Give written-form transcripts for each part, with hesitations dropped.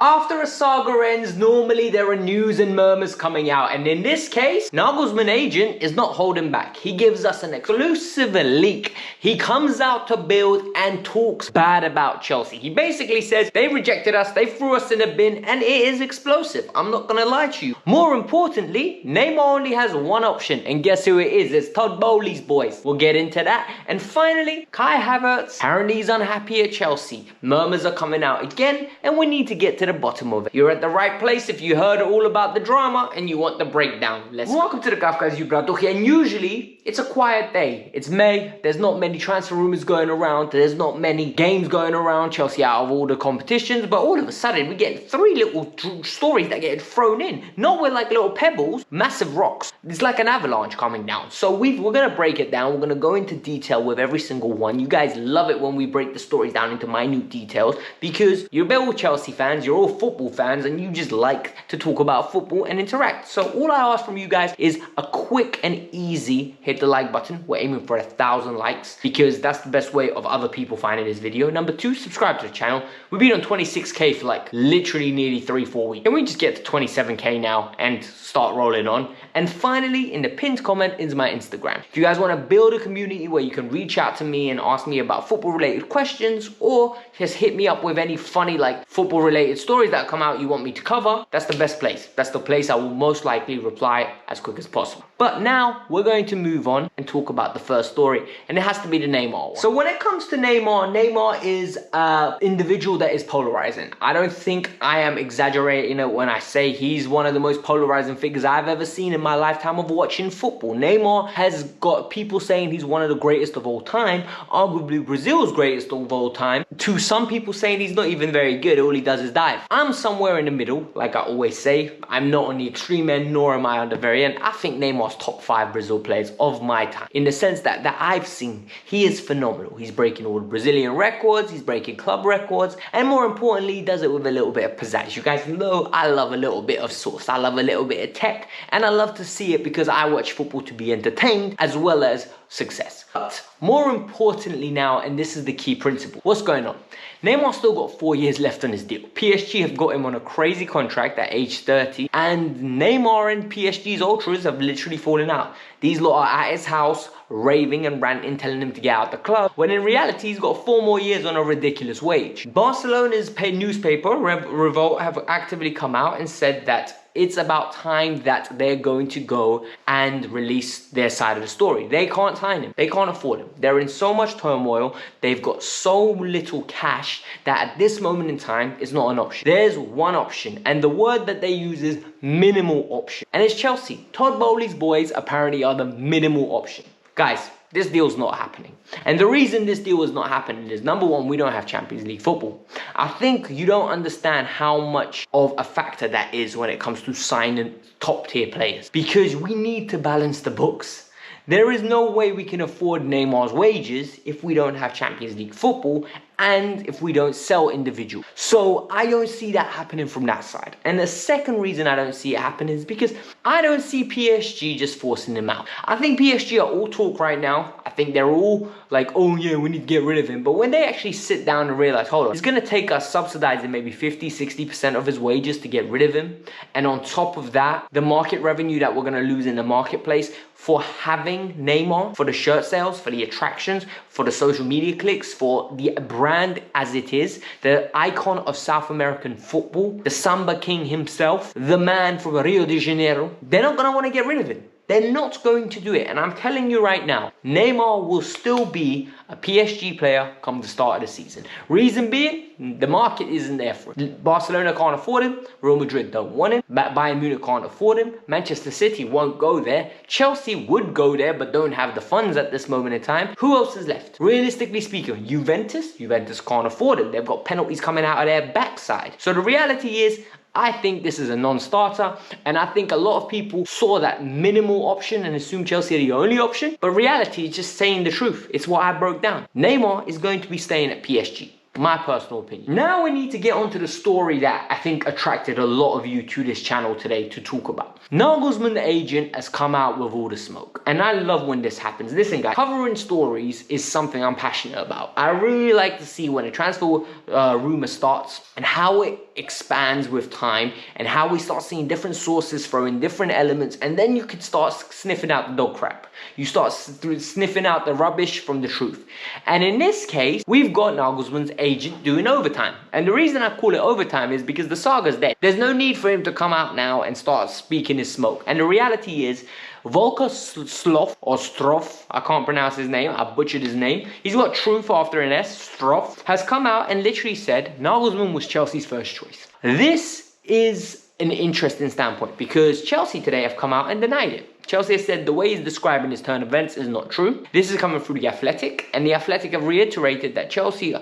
After a saga ends, normally there are news and murmurs coming out, and in this case, Nagelsmann agent is not holding back. He gives us an exclusive leak. He comes out to Build and talks bad about Chelsea. He basically says they rejected us, they threw us in a bin, and it is explosive. I'm not gonna lie to you. More importantly, Neymar only has one option, and guess who it is? It's Todd Bowley's boys. We'll get into that. And finally, Kai Havertz, apparently he's unhappy at Chelsea. Murmurs are coming out again, and we need to get to the bottom of it. You're at the right place if you heard all about the drama and you want the breakdown. Welcome to the Kavkas View, and usually it's a quiet day. It's May, there's not many transfer rumors going around, there's not many games going around, Chelsea out of all the competitions, but all of a sudden we get three little stories that get thrown in. Not with like little pebbles, massive rocks. It's like an avalanche coming down. So we're gonna break it down, we're gonna go into detail with every single one. You guys love it when we break the stories down into minute details because you're all Chelsea fans, you're all football fans, and you just like to talk about football and interact. So all I ask from you guys is a quick and easy hit the like button. We're aiming for 1,000 likes because that's the best way of other people finding this video. Number two, subscribe to the channel. We've been on 26k for like literally nearly 3-4 weeks. Can we just get to 27k now and start rolling on? And finally, in the pinned comment is my Instagram. If you guys want to build a community where you can reach out to me and ask me about football related questions, or just hit me up with any funny like football related stories that come out you want me to cover, that's the best place. That's the place I will most likely reply as quick as possible. But now we're going to move on and talk about the first story, and it has to be the Neymar one. So when it comes to Neymar, Neymar is an individual that is polarizing. I don't think I am exaggerating it when I say he's one of the most polarizing figures I've ever seen in my lifetime of watching football. Neymar has got people saying he's one of the greatest of all time, arguably Brazil's greatest of all time, to some people saying he's not even very good, all he does is dive. I'm somewhere in the middle, like I always say. I'm not on the extreme end, nor am I on the very end. I think Neymar's top 5 Brazil players of my time, in the sense that I've seen. He is phenomenal. He's breaking all the Brazilian records, he's breaking club records, and more importantly, he does it with a little bit of pizzazz. You guys know I love a little bit of sauce, I love a little bit of tech, and I love to see it because I watch football to be entertained as well as success. But more importantly now, and this is the key principle, what's going on? Neymar's still got 4 years left on his deal. PSG have got him on a crazy contract at age 30, and Neymar and PSG's ultras have literally fallen out. These lot are at his house raving and ranting, telling him to get out the club, when in reality he's got 4 more years on a ridiculous wage. Barcelona's newspaper, Revolt, have actively come out and said that it's about time that they're going to go and release their side of the story. They can't sign him. They can't afford him. They're in so much turmoil. They've got so little cash that at this moment in time, it's not an option. There's one option, and the word that they use is minimal option. And it's Chelsea. Todd Bowley's boys apparently are the minimal option. Guys, this deal's not happening. And the reason this deal is not happening is, number one, we don't have Champions League football. I think you don't understand how much of a factor that is when it comes to signing top tier players, because we need to balance the books. There is no way we can afford Neymar's wages if we don't have Champions League football and if we don't sell individuals. So I don't see that happening from that side. And the second reason I don't see it happening is because I don't see PSG just forcing him out. I think PSG are all talk right now. I think they're all like, oh yeah, we need to get rid of him. But when they actually sit down and realize, hold on, it's gonna take us subsidizing maybe 50-60% of his wages to get rid of him. And on top of that, the market revenue that we're gonna lose in the marketplace for having Neymar, for the shirt sales, for the attractions, for the social media clicks, for the brand as it is, the icon of South American football, the Samba King himself, the man from Rio de Janeiro, they're not gonna wanna get rid of him. They're not going to do it. And I'm telling you right now, Neymar will still be a PSG player come the start of the season. Reason being, the market isn't there for him. Barcelona can't afford him. Real Madrid don't want him. Bayern Munich can't afford him. Manchester City won't go there. Chelsea would go there, but don't have the funds at this moment in time. Who else is left? Realistically speaking, Juventus can't afford him. They've got penalties coming out of their backside. So the reality is, I think this is a non-starter, and I think a lot of people saw that minimal option and assumed Chelsea are the only option, but reality is just saying the truth. It's what I broke down. Neymar is going to be staying at PSG. My personal opinion. Now we need to get onto the story that I think attracted a lot of you to this channel today to talk about. Nagelsmann, the agent, has come out with all the smoke. And I love when this happens. Listen guys, covering stories is something I'm passionate about. I really like to see when a transfer rumor starts and how it expands with time and how we start seeing different sources throw in different elements, and then you can start sniffing out the dog crap. You start sniffing out the rubbish from the truth. And in this case, we've got Nagelsmann's agent doing overtime. And the reason I call it overtime is because the saga's dead. There's no need for him to come out now and start speaking his smoke. And the reality is, Volker Sloth, or Stroff, I can't pronounce his name, I butchered his name. He's got truth after an S, Stroff, has come out and literally said Nagelsmann was Chelsea's first choice. This is an interesting standpoint because Chelsea today have come out and denied it. Chelsea has said the way he's describing his turn events is not true. This is coming through The Athletic, and The Athletic have reiterated that Chelsea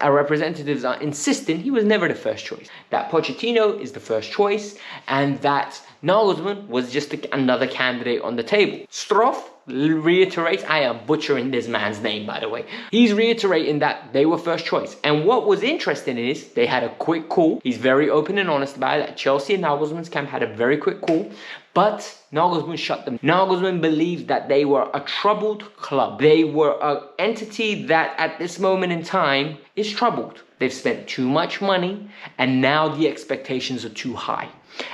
representatives are insisting he was never the first choice. That Pochettino is the first choice, and that Nagelsmann was just another candidate on the table. Stroff reiterates, I am butchering this man's name by the way, he's reiterating that they were first choice. And what was interesting is they had a quick call. He's very open and honest about it, that Chelsea and Nagelsmann's camp had a very quick call, but Nagelsmann shut them. Nagelsmann believed that they were a troubled club. They were an entity that at this moment in time is troubled. They've spent too much money and now the expectations are too high.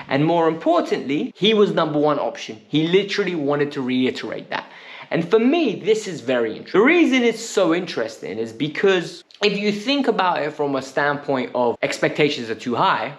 And more importantly, he was number one option. He literally wanted to reiterate that. And for me, this is very interesting. The reason it's so interesting is because if you think about it from a standpoint of expectations are too high,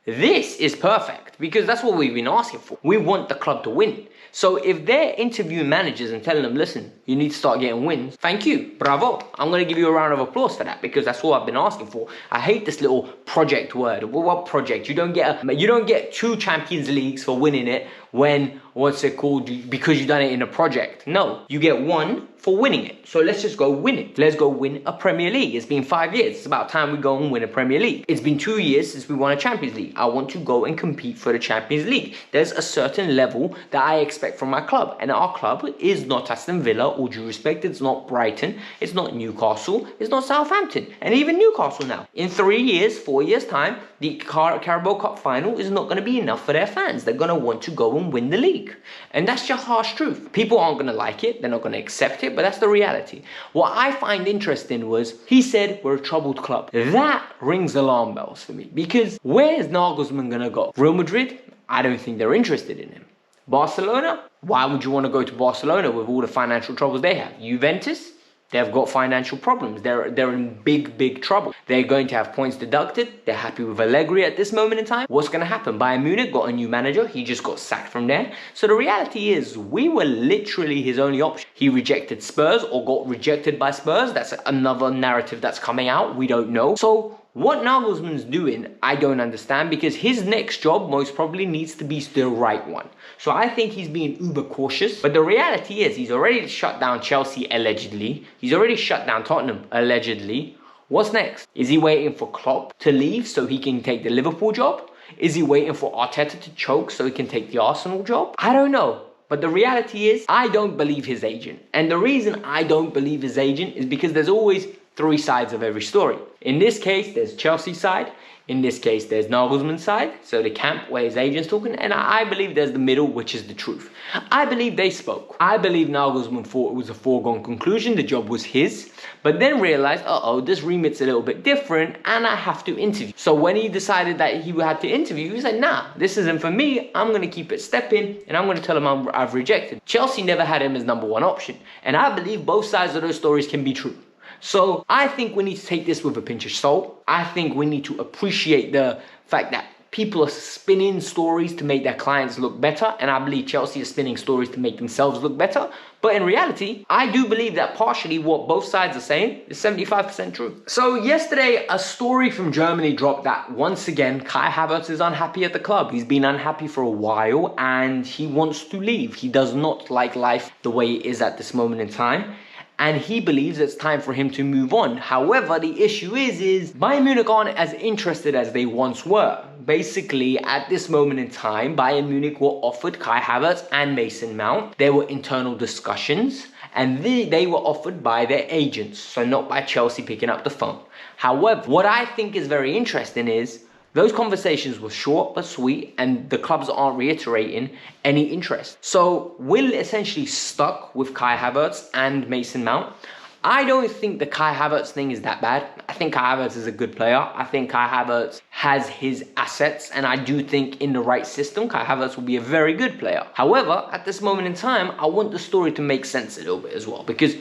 this is perfect because that's what we've been asking for. We want the club to win. So if they're interviewing managers and telling them, listen, you need to start getting wins, thank you, bravo. I'm going to give you a round of applause for that because that's what I've been asking for. I hate this little project word. Well, what project? You don't get 2 Champions Leagues for winning it when, what's it called, because you've done it in a project. No, you get 1 for winning it. So let's just go win it. Let's go win a Premier League. It's been 5 years. It's about time we go and win a Premier League. It's been 2 years since we won a Champions League. I want to go and compete for the Champions League. There's a certain level that I expect from my club. And our club is not Aston Villa, all due respect. It's not Brighton. It's not Newcastle. It's not Southampton. And even Newcastle now. In 3 years, 4 years time, the Carabao Cup final is not going to be enough for their fans. They're going to want to go and win the league. And that's just harsh truth. People aren't going to like it. They're not going to accept it. But that's the reality. What I find interesting was he said we're a troubled club. That rings alarm bells for me because where is Nagelsmann gonna go? Real Madrid? I don't think they're interested in him. Barcelona? Why would you want to go to Barcelona with all the financial troubles they have? Juventus? They've got financial problems. They're in big trouble. They're going to have points deducted. They're happy with Allegri at this moment in time. What's going to happen? Bayern Munich got a new manager. He just got sacked from there. So the reality is we were literally his only option. He rejected Spurs or got rejected by Spurs. That's another narrative that's coming out. We don't know. So what Nagelsmann's doing, I don't understand because his next job most probably needs to be the right one. So I think he's being uber cautious. But the reality is he's already shut down Chelsea allegedly. He's already shut down Tottenham allegedly. What's next? Is he waiting for Klopp to leave so he can take the Liverpool job? Is he waiting for Arteta to choke so he can take the Arsenal job? I don't know. But the reality is I don't believe his agent. And the reason I don't believe his agent is because there's always 3 sides of every story. In this case, there's Chelsea's side. In this case, there's Nagelsmann's side. So the camp where his agent's talking. And I believe there's the middle, which is the truth. I believe they spoke. I believe Nagelsmann thought it was a foregone conclusion. The job was his. But then realized, this remit's a little bit different and I have to interview. So when he decided that he had to interview, he said, nah, this isn't for me. I'm going to keep it stepping and I'm going to tell him I've rejected. Chelsea never had him as number 1 option. And I believe both sides of those stories can be true. So I think we need to take this with a pinch of salt. I think we need to appreciate the fact that people are spinning stories to make their clients look better. And I believe Chelsea is spinning stories to make themselves look better. But in reality, I do believe that partially what both sides are saying is 75% true. So yesterday, a story from Germany dropped that once again, Kai Havertz is unhappy at the club. He's been unhappy for a while and he wants to leave. He does not like life the way it is at this moment in time. And he believes it's time for him to move on. However, the issue is Bayern Munich aren't as interested as they once were. Basically, at this moment in time, Bayern Munich were offered Kai Havertz and Mason Mount. There were internal discussions and they were offered by their agents. So not by Chelsea picking up the phone. However, what I think is very interesting is those conversations were short but sweet and the clubs aren't reiterating any interest. So we're essentially stuck with Kai Havertz and Mason Mount. I don't think the Kai Havertz thing is that bad. I think Kai Havertz is a good player. I think Kai Havertz has his assets, and I do think in the right system, Kai Havertz will be a very good player. However, at this moment in time, I want the story to make sense a little bit as well, because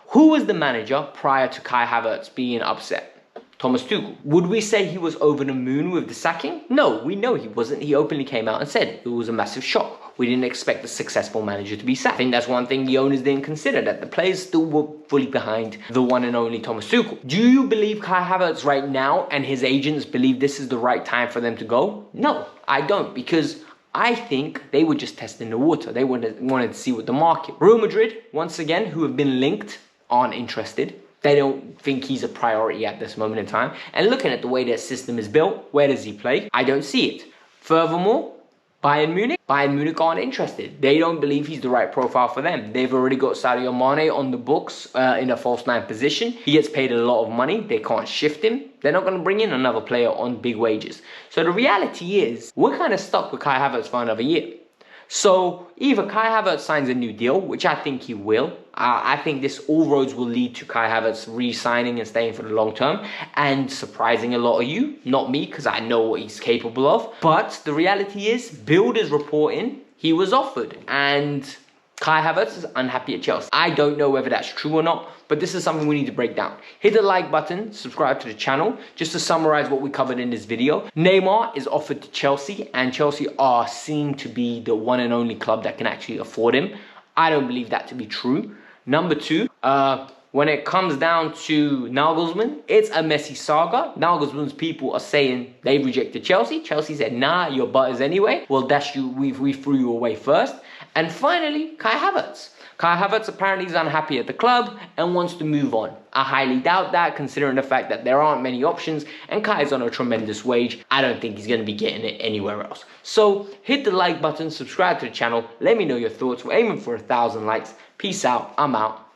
who was the manager prior to Kai Havertz being upset? Thomas Tuchel. Would we say he was over the moon with the sacking? No, we know he wasn't. He openly came out and said it was a massive shock. We didn't expect a successful manager to be sacked. I think that's one thing the owners didn't consider, that the players still were fully behind the one and only Thomas Tuchel. Do you believe Kai Havertz right now and his agents believe this is the right time for them to go? No, I don't, because I think they were just testing the water. They wanted to see what the market. Real Madrid, once again, who have been linked, aren't interested. They don't think he's a priority at this moment in time. And looking at the way their system is built, where does he play? I don't see it. Furthermore, Bayern Munich aren't interested. They don't believe he's the right profile for them. They've already got Sadio Mane on the books in a false nine position. He gets paid a lot of money. They can't shift him. They're not going to bring in another player on big wages. So the reality is, we're kind of stuck with Kai Havertz for another year. So either Kai Havertz signs a new deal, which I think he will. I think all roads will lead to Kai Havertz re-signing and staying for the long term and surprising a lot of you, not me, because I know what he's capable of. But the reality is, Bild is reporting he was offered, and Kai Havertz is unhappy at Chelsea. I don't know whether that's true or not, but this is something we need to break down. Hit the like button, subscribe to the channel. Just to summarize what we covered in this video, Neymar is offered to Chelsea, and Chelsea are seen to be the one and only club that can actually afford him. I don't believe that to be true. Number two, when it comes down to Nagelsmann, it's a messy saga. Nagelsmann's people are saying they rejected Chelsea. Chelsea said, nah, you're butters anyway. We'll dash you, we threw you away first. And finally, Kai Havertz. Kai Havertz apparently is unhappy at the club and wants to move on. I highly doubt that, considering the fact that there aren't many options and Kai is on a tremendous wage. I don't think he's going to be getting it anywhere else. So hit the like button, subscribe to the channel, let me know your thoughts. We're aiming for 1,000 likes. Peace out. I'm out.